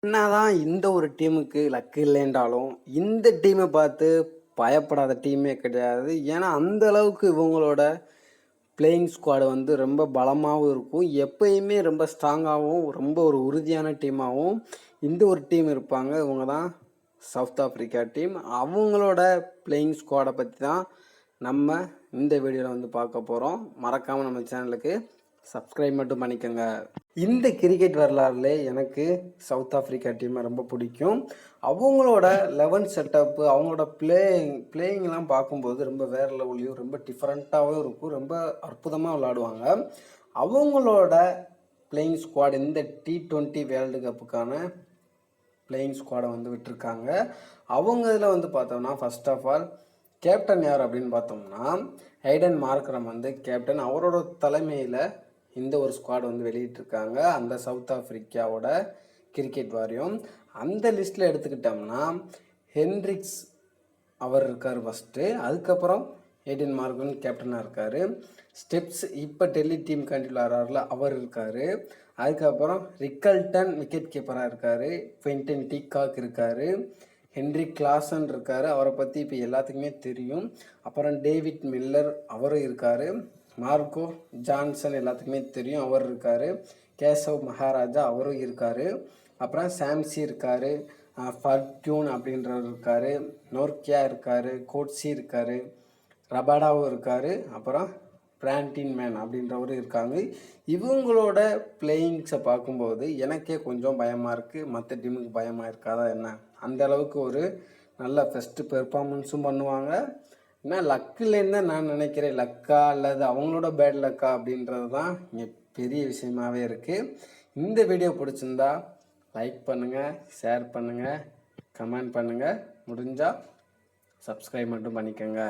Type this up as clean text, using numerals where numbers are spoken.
என்னதான் இந்த ஒரு டீமுக்கு லக் இல்லைன்றாலும், இந்த டீமை பார்த்து பயப்படாத டீமே கிடையாது. ஏன்னா, அந்த அளவுக்கு இவங்களோட பிளேயிங் ஸ்குவாட் வந்து ரொம்ப பலமாகவும் இருக்கும். எப்பயுமே ரொம்ப ஸ்ட்ராங்காகவும், ரொம்ப ஒரு உறுதியான டீமாகவும் இந்த ஒரு டீம் இருப்பாங்க. இவங்க தான் சவுத் ஆஃப்ரிக்கா டீம். அவங்களோட பிளேயிங் ஸ்குவாடை பற்றி தான் நம்ம இந்த வீடியோவில் வந்து பார்க்க போகிறோம். மறக்காமல் நம்ம சேனலுக்கு சப்ஸ்கிரைப் மட்டும் பண்ணிக்கோங்க. இந்த கிரிக்கெட் வரலாறுல எனக்கு சவுத் ஆஃப்ரிக்கா டீமை ரொம்ப பிடிக்கும். அவங்களோட 11 செட்டப்பு, அவங்களோட பிளேயிங்லாம் பார்க்கும்போது ரொம்ப வேறு லெவல்லையும் ரொம்ப டிஃப்ரெண்ட்டாகவும் இருக்கும். ரொம்ப அற்புதமாக விளையாடுவாங்க. அவங்களோட பிளேயிங் ஸ்குவாட் இந்த T20 வேர்ல்டு கப்புக்கான பிளேயிங் ஸ்குவாடை வந்து விட்டுருக்காங்க. அவங்க இதில் வந்து பார்த்தோம்னா ஃபர்ஸ்ட் ஆஃப் ஆல் கேப்டன் யார் அப்படின்னு பார்த்தோம்னா ஐடன் மார்க்ரம் வந்து கேப்டன். அவரோட தலைமையில் இந்த ஒரு ஸ்குவாட் வந்து வெளியிட்டிருக்காங்க. அந்த சவுத் ஆஃப்ரிக்காவோட கிரிக்கெட் வாரியம். அந்த லிஸ்ட்டில் எடுத்துக்கிட்டோம்னா ஹென்ரிக்ஸ் அவர் இருக்கார் ஃபஸ்ட்டு. அதுக்கப்புறம் ஐடன் மார்க்ரம் கேப்டனாக இருக்கார். ஸ்டெப்ஸ் இப்போ டெல்லி டீம் விளையாடுறாருல அவர் இருக்கார். அதுக்கப்புறம் ரிக்கல்டன் விக்கெட் கீப்பராக இருக்கார். குவிண்டன் டீகாக் இருக்கார். ஹென்ரி கிளாசன் இருக்கார். அவரை பற்றி இப்போ எல்லாத்துக்குமே தெரியும். அப்புறம் டேவிட் மில்லர் அவரும் இருக்கார். மார்க்கோ ஜான்சன் எல்லாத்துக்குமே தெரியும், அவர் இருக்கார். கேசவ் மகாராஜா அவரும் இருக்கார். அப்புறம் சாம்சி இருக்கார். ஃபர்டியூன் அப்படின்றவர் இருக்கார். நோர்கியா இருக்கார். கோட்ஸி இருக்கார். ரபாடாவும் இருக்கார். அப்புறம் பிராண்டின் மேன் அப்படின்றவரும் இருக்காங்க. இவங்களோட பிளேயிங்ஸை பார்க்கும்போது எனக்கே கொஞ்சம் பயமாக இருக்குது. மற்ற டீமுக்கு பயமாக இருக்காதா என்ன? அந்த அளவுக்கு ஒரு நல்ல ஃபஸ்ட்டு பெர்ஃபார்மன்ஸும் பண்ணுவாங்க. ஏன்னா லக்கு இல்லைன்னு தான் நான் நினைக்கிறேன். லக்கா அல்லது அவங்களோட பேட் லக்கா அப்படின்றது தான் இங்கே பெரிய விஷயமாகவே இருக்குது. இந்த வீடியோ பிடிச்சிருந்தா லைக் பண்ணுங்கள், ஷேர் பண்ணுங்கள், கமெண்ட் பண்ணுங்கள். முடிஞ்சால் சப்ஸ்கிரைப் மட்டும் பண்ணிக்கோங்க.